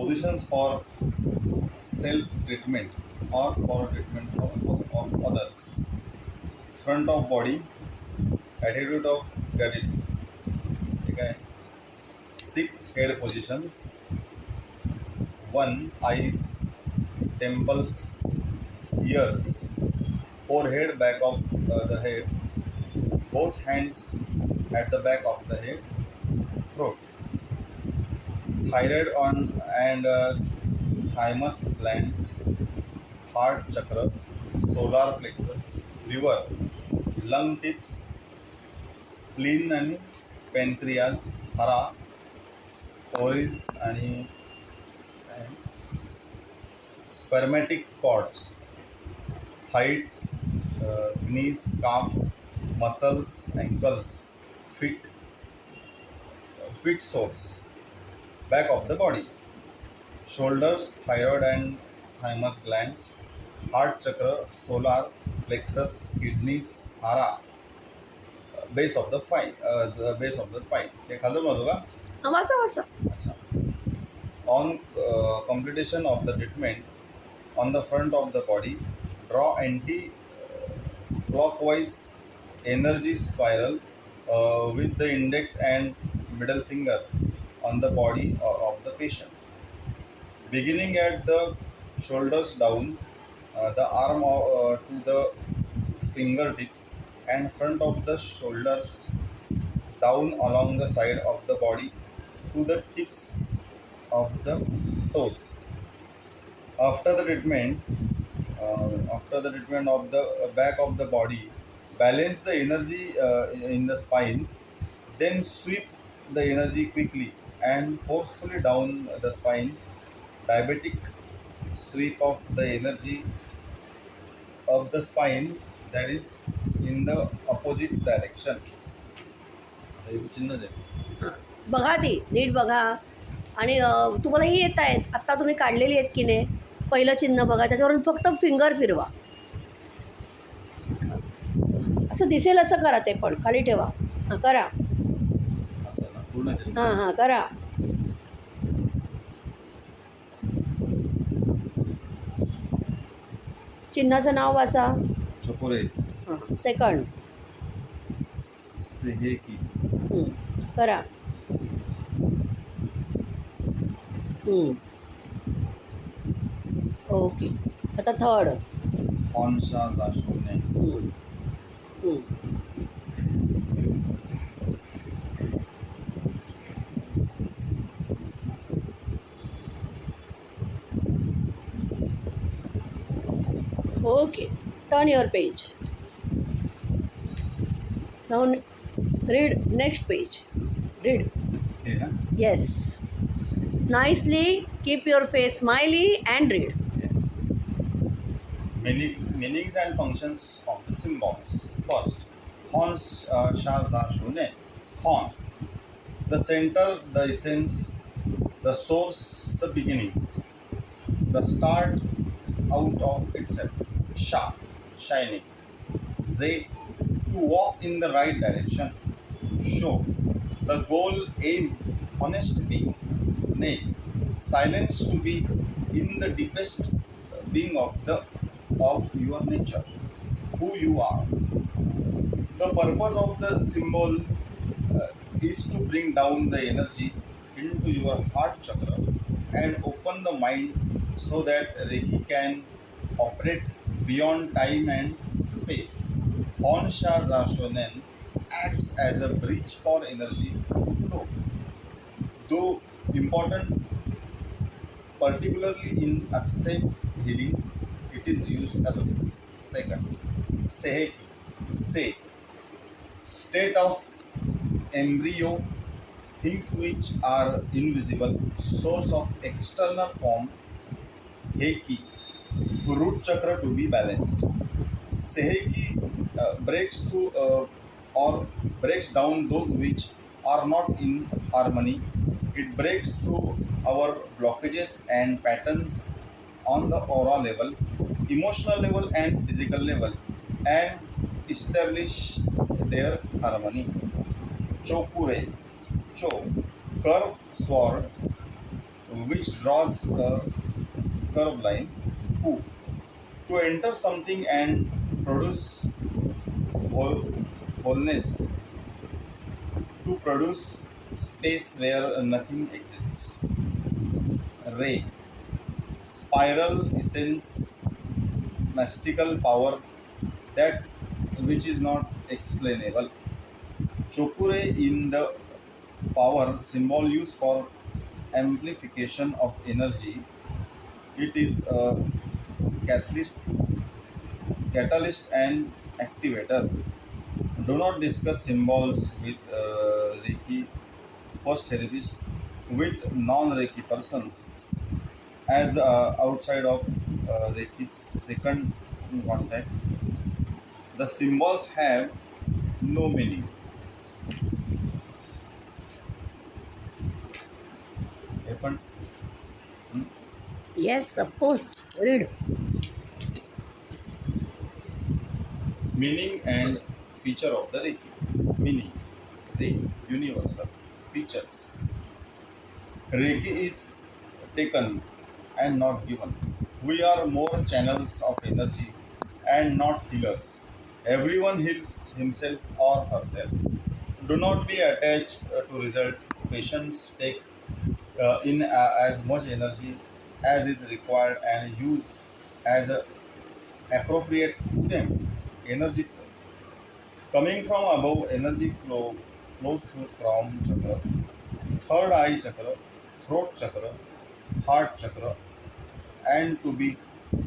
positions for self-treatment or for treatment of others. Front of body, attitude of gratitude. Okay. 6 head positions. 1. Eyes, temples, ears, forehead, back of the head, both hands at the back of the head, throat, thyroid on and thymus glands, heart chakra, solar plexus, liver, lung tips, spleen आणि pancreas, हरा, ovaries आणि spermatic cords, height, knees, calf, muscles, ankles, feet soles, back of the body, shoulders, thyroid and thymus glands, heart chakra, solar plexus, kidneys, hara, base of the base of the spine. हे खालचं बाजू का? हा, वाचा वाचा. अच्छा. On completion of the treatment, on the front of the body, draw anti-clockwise energy spiral with the index and middle finger on the body of the patient. Beginning at the shoulders down, the arm to the fingertips and front of the shoulders down along the side of the body to the tips of the toes. After the treatment, of the back of the body, balance the energy in the spine, then sweep the energy quickly and forcefully down the spine. Diabetic sweep of the energy of the spine, that is in the opposite direction. हे चिन्ह दे. बघा ती NEET बघा. आणि तुम्हालाही येत आहेत, आत्ता तुम्ही काढलेली आहेत की नाही, पहिलं चिन्ह बघा, त्याच्यावरून फक्त फिंगर फिरवा. असं दिसेल असं करा, ते पण खाली ठेवा. हां, करा. असं ना पूर्ण ते. हां हां, करा. चिन्हाचं नाव वाचा. चकोरेज. हां, सेकंड. सेहेकी. करा. ओके. आता थर्ड. ऑनशा दाशोने. Okay, turn your page. Now read next page. Read. हे ना. Yes. Nicely keep your face smiley and read. Yes. Meanings and functions of the symbols. First, Horn Shazashune. Horn. The center, the essence, the source, the beginning, the start out of itself. Sha, shining. Ze, to walk in the right direction. Show, the goal, aim, honest being. Nay, silence, to be in the deepest being of your nature, who you are. The purpose of the symbol is to bring down the energy into your heart chakra and open the mind so that Reiki can operate beyond time and space. Honsha Zashonen acts as a bridge for energy to flow. Though important, particularly in abstract healing, it is used always. Second, Seheki. Say, state of embryo, things which are invisible, source of external form. Heiki, root chakra to be balanced. Seheki breaks through or breaks down those which are not in harmony. It breaks through our blockages and patterns on the aura level, emotional level, and physical level, and establish their harmony. Chokure, cho, curved sword, which draws a curved line. Who to enter something and produce whole, wholeness, to produce space where nothing exists. Ray, spiral essence, mystical power that which is not explainable. Chokure in the power symbol used for amplification of energy. It is a catalyst, catalyst and activator. Do not discuss symbols with Reiki first therapist with non-Reiki persons as outside of Reiki's second contact. The symbols have no meaning. Happen. Yes, of course. Read. Meaning and feature of the Reiki. Meaning, Reiki, universal. Features. Reiki is taken and not given. We are more channels of energy and not healers. Everyone heals himself or herself. Do not be attached to result. Patients take in as much energy as is required and use as appropriate to them. Energy flow. Coming from above, energy flow flows through crown chakra, third eye chakra, throat chakra, heart chakra, and to be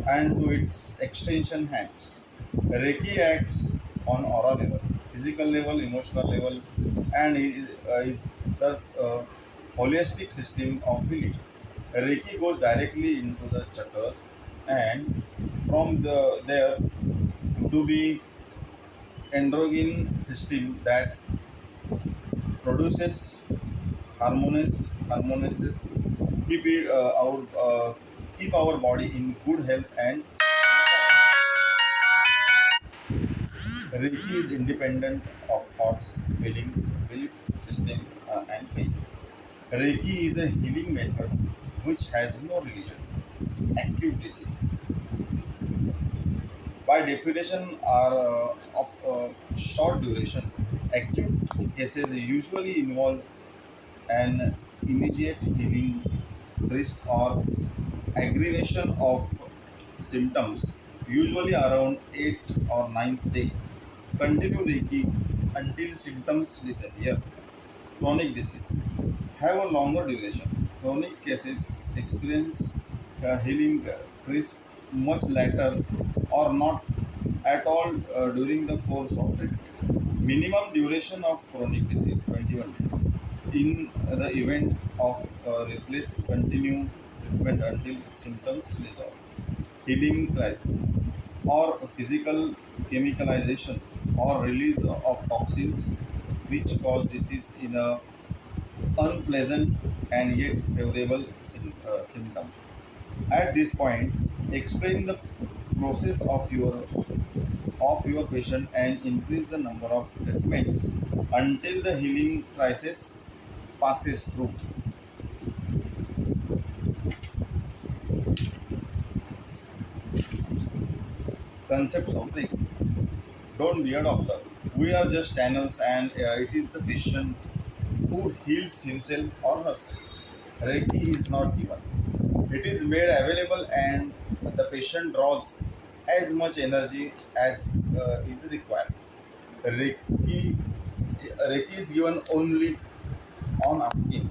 and to its extension hands. Reiki acts on aura level, physical level, emotional level, and is thus a holistic system of healing. Reiki goes directly into the chakras and from there to be endocrine system that produces harmonies keep it, keep our body in good health and Reiki is independent of thoughts, feelings, belief system, and faith. Reiki is a healing method which has no religion. Acute disease, by definition, are of short duration. Acute cases usually involve an immediate healing, rest, or aggravation of symptoms, usually around 8th or ninth day. Continue Reiki until symptoms disappear. Chronic disease have a longer duration. Chronic cases experience healing risk much later or not at all during the course of treatment. Minimum duration of chronic disease 21 days. In the event of replace continue treatment until symptoms resolve. Healing crisis or physical chemicalization or release of toxins which cause disease in a unpleasant and yet favorable symptom. At this point, explain the process of your patient and increase the number of treatments until the healing crisis passes through. Concepts of Reiki. Don't be a doctor. We are just channels, and it is the patient who heals himself or herself. Reiki is not given. It is made available, and the patient draws as much energy as is required. Reiki, Reiki is given only on asking.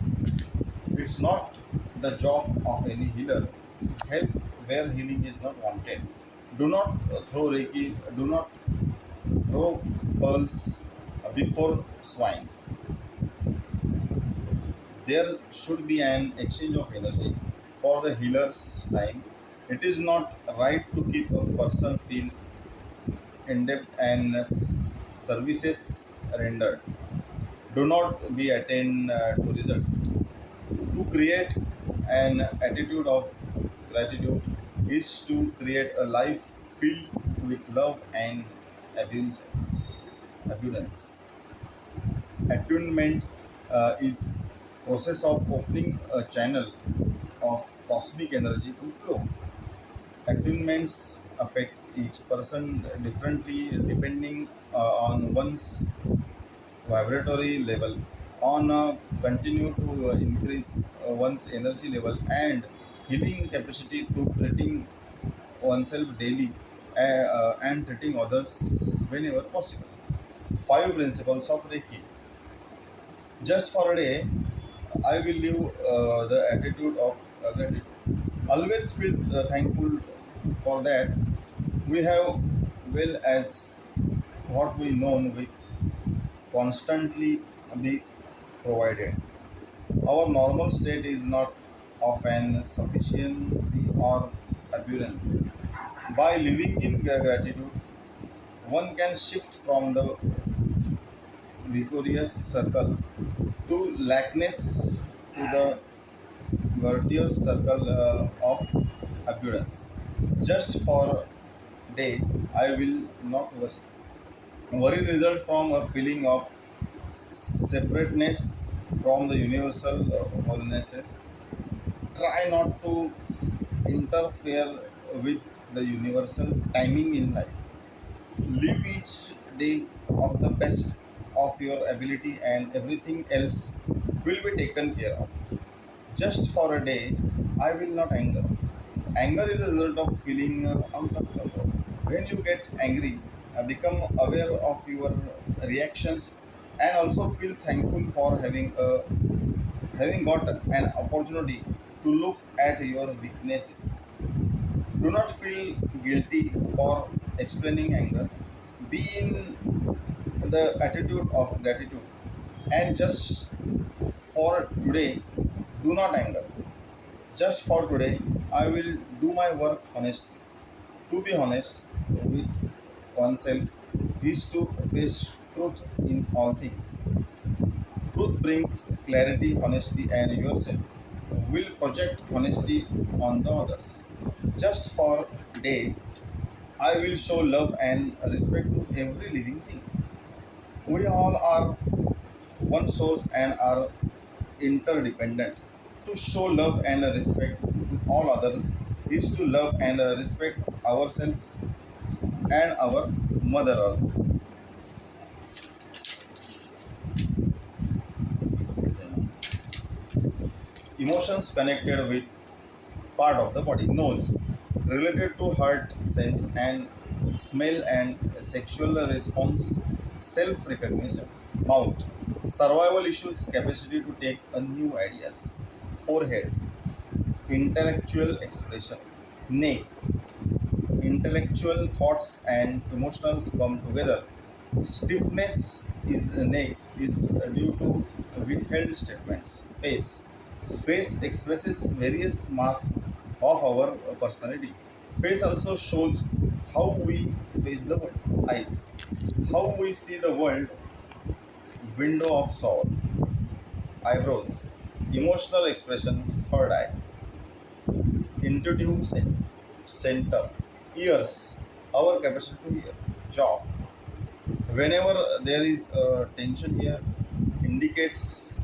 It's not the job of any healer to help where healing is not wanted. Do not throw Reiki, do not throw pearls before swine. There should be an exchange of energy for the healer's time. It is not right to keep a person feel in debt and services rendered. Do not be attain to result. To create an attitude of gratitude is to create a life filled with love and abundance. Abundance. Attunement is process of opening a channel of cosmic energy to flow. Attunements affect each person differently depending on one's vibratory level. On continue to increase one's energy level and healing capacity to treating oneself daily and treating others whenever possible. Five principles of Reiki. Just for a day, I will live the attitude of gratitude. Always feel thankful for that we have, well as what we known we constantly be provided. Our normal state is not of an sufficiency or abundance. By living in gratitude, one can shift from the vicarious circle to lackness to the virtuous circle of abundance. Just for day, I will not worry. Worry result from a feeling of separateness from the universal wholenesses. Try not to interfere with the universal timing in life. Live each day of the best of your ability, and everything else will be taken care of. Just for a day, I will not anger. Anger is a result of feeling out of control. When you get angry, become aware of your reactions and also feel thankful for having got an opportunity to look at your weaknesses. Do not feel guilty for explaining anger. Be in the attitude of gratitude. And just for today, do not anger. Just for today, I will do my work honestly. To be honest with oneself is to face truth in all things. Truth brings clarity, honesty, and yourself will project honesty on the others. Just for day, I will show love and respect to every living thing. We all are one source and are interdependent. To show love and respect to all others is to love and respect ourselves and our mother earth. Emotions connected with part of the body. Nose related to heart, sense and smell and sexual response, self recognition. Mouth survival issues, capacity to take a new ideas. Forehead intellectual expression. Neck intellectual thoughts and emotions come together. Stiffness is neck is due to withheld statements. Face expresses various masks of our personality. Face also shows how we face the world. Eyes, how we see the world, window of soul. Eyebrows, emotional expressions. Third eye, intuitive center. Ears, our capacity to hear. Jaw, whenever there is a tension here, indicates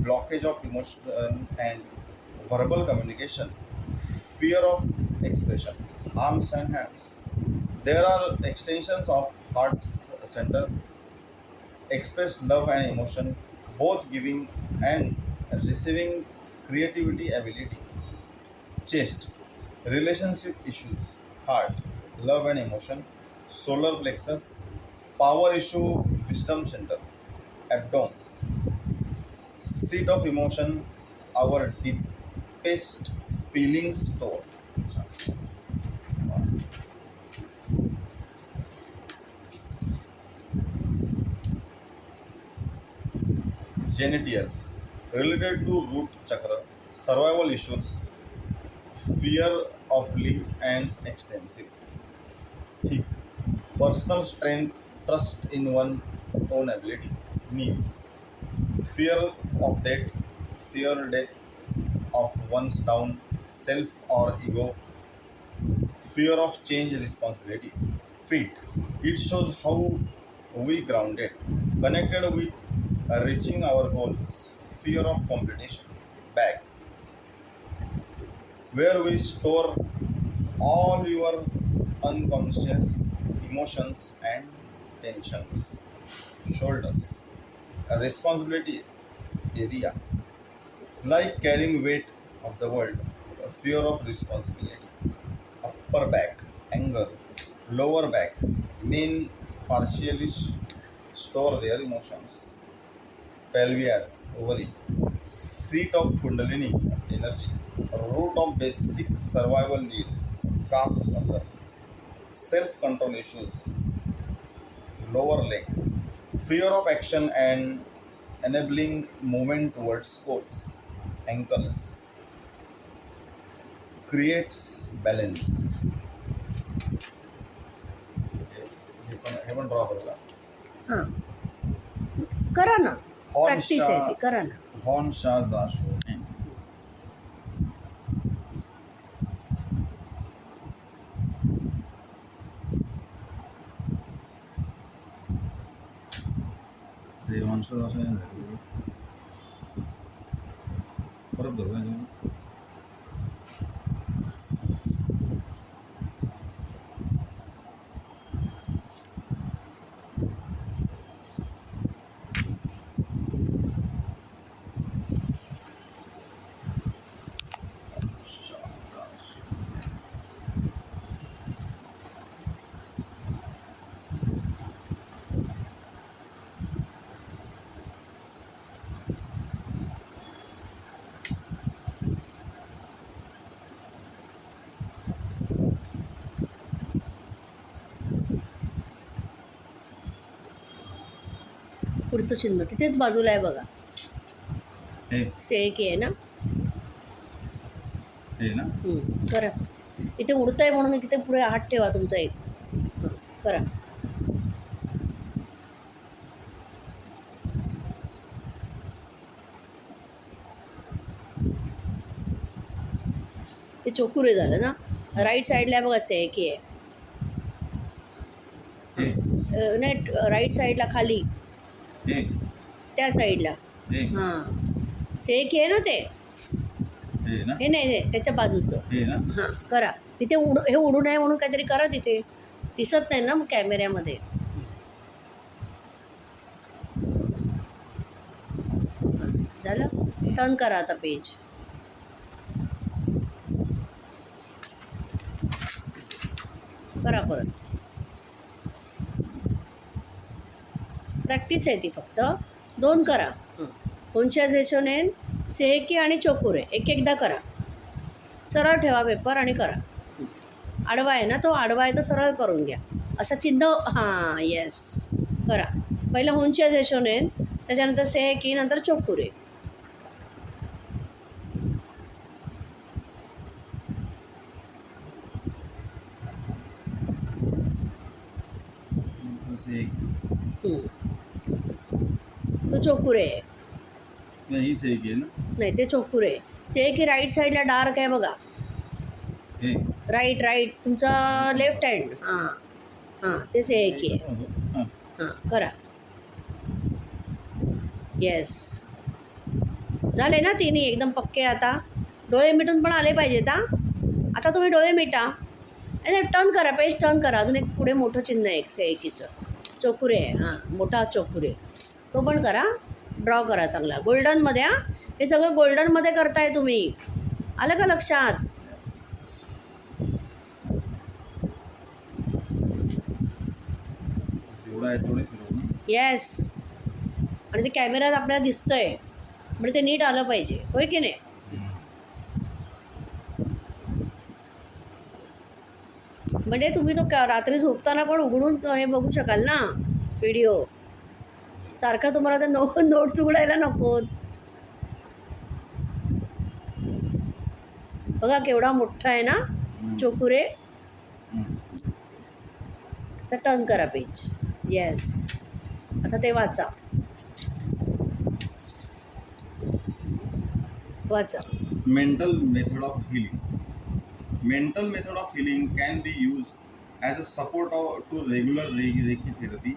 blockage of emotion and verbal communication. Fear of expression. Arms and hands, there are extensions of heart center, express love and emotion, both giving and receiving creativity ability. Chest, relationship issues. Heart, love and emotion. Solar plexus, power issue, wisdom center. Abdomen, seat of emotion, our deepest feelings store. Genitals, related to root chakra, survival issues, fear of live and extensive. Hip, personal strength, trust in one own ability. Knees, fear of death, fear death of one's down, self or ego, fear of change responsibility. Feet, it shows how we grounded, connected with reaching our goals, fear of competition. Back, where we store all your unconscious emotions and tensions. Shoulders, a responsibility area, like carrying weight of the world, a fear of responsibility. Upper back, anger, lower back, men partially store their emotions. Pelvis, ovary, seat of kundalini energy, root of basic survival needs, calf muscles, self-control issues, lower leg, fear of action and enabling movement towards goals, ankles, creates balance. हे पण draw करूया. हां, करा ना, horn practice आहे ती, करा ना. Horn Shah शोने. ते हॉर्न शाह शोने परत बघूया. पुढचं चिन्ह तिथेच बाजूला आहे बघा, हे सेळकी आहे ना. हे ना. करा. इथे उडतंय म्हणून इथे पुढे हात ठेवा तुमचा एक. हां, करा. ते चोकुरे झालं ना. राईट साईडला बघा सेळकी आहे. हे नाही, राईट साईडला खाली हे त्या साईडला. हे हां, सेळकी आहे ना ते. हे ना. हे नाही नाही, त्याच्या बाजूचं. हे ना. हां, करा. तिथे हे उडू नये म्हणून काहीतरी करा तिथे. दिसत नाही ना मग कॅमेऱ्यामध्ये. झालं. टर्न करा आता पेज. करा परत. प्रॅक्टिस आहे ती फक्त. 2 करा. उंच्या झेशोनेन सेहेकी आणि चोकुरे एक एकदा करा. सरळ ठेवा पेपर आणि करा. आडवा आहे ना, तो आडवा आहे तो सरळ करून घ्या. असं चिन्ह. हां, येस. करा. पहिलं उंच्या झेशोनेन, त्याच्यानंतर सेहेकी, नंतर चोकुरे. तो चोकुरे आहे. ही सेकी आहे ना. नाही, ते चोकुरे आहे. सेहेकी राईट साईडला डार्क आहे बघा. हे राईट तुमचा लेफ्ट हँड. हां हां, ते सेहेकी आहे. हां, करा. येस. झाले ना तिन्ही एकदम पक्के. आता डोळे मिटून पण आले पाहिजेत. आता तुम्ही डोळे मिटा. टर्न करा, पेज टर्न करा. अजून एक पुढे मोठं चिन्ह आहे एक सेहेकीचं. चोकुरे आहे. हां, मोठा चोकुरे. तो पण करा. ड्रॉ करा चांगला गोल्डनमध्ये. हे सगळं गोल्डनमध्ये करताय तुम्ही. आलं का लक्षात? येस. आणि ते कॅमेऱ्यात आपल्याला दिसतंय म्हणजे ते नीट आलं पाहिजे, होय की नाही? म्हणजे तुम्ही तो रात्री झोपताना पण उघडून हे बघू शकाल ना व्हिडिओ. सारखा तुम्हाला ते नोट्स उघडायला नको. बघा केवढा मोठा आहे ना चोकुरे. आता टर्न करा पेज. येस. आता ते वाचा. Mental method of healing. Mental method of healing can be used as a support to regular Reiki therapy